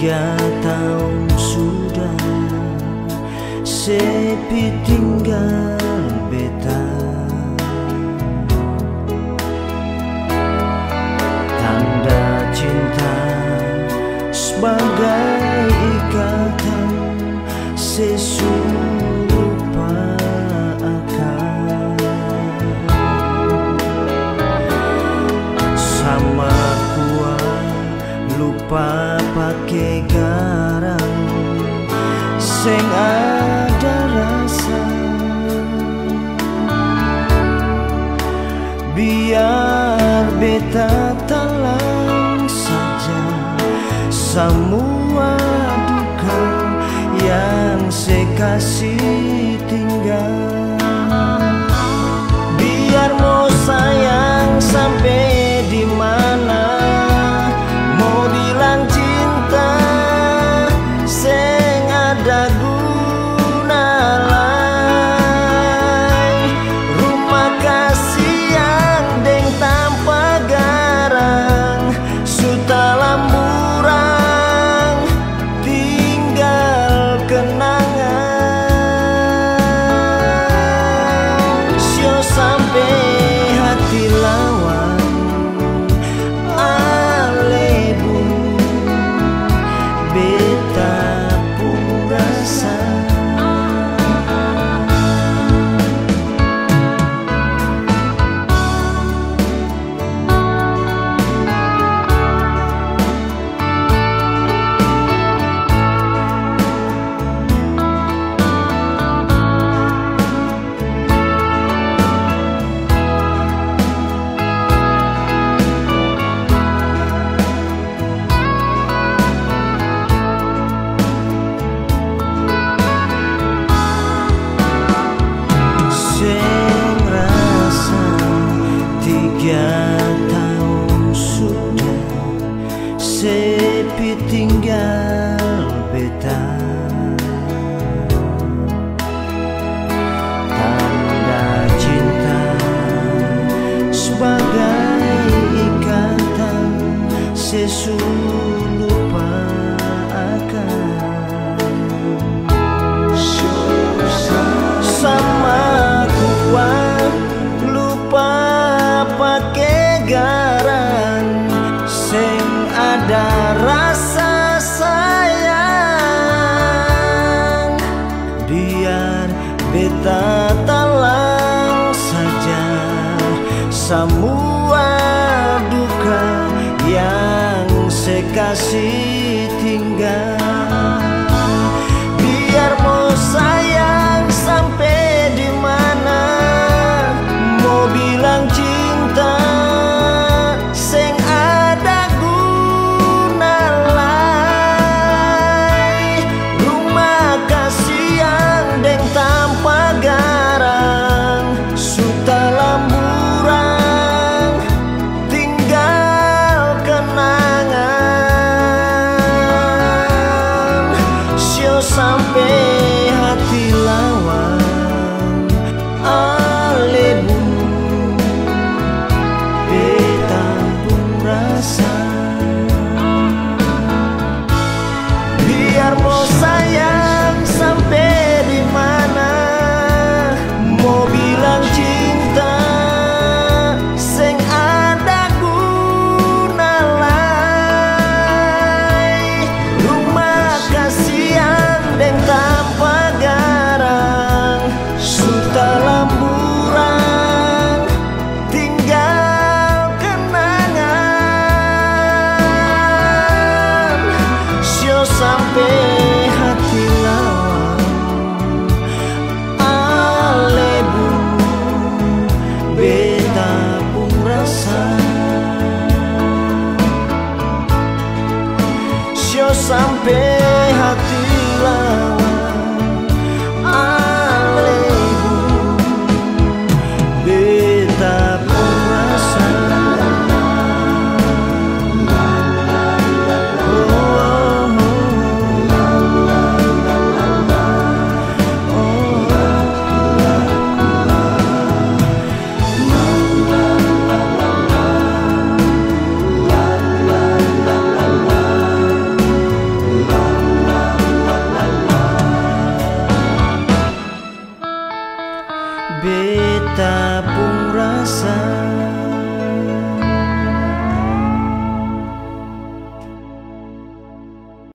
3 tahun sudah sepi tinggal beta. Tanda cinta sebagai ikatan selupa akan sama kuat lupa pakai garam sing ada rasa. Biar beta talang saja semua duka yang saya kasih tinggal. Biar mau sayang sampai di mana, mau bilang cinta sing ada guna lai. Rumah kasih yang deng tanpa garang suta lamburang tinggal kenangan. Sio sampai hati lawan alebu beta pun rasa. Sing rasa 3 tahun sudah sepi tinggal beta. Tanda cinta sebagai ikatan selupa akan sama kuat lupa pakai garam sing ada rasa sayang. Biar beta talang saja semua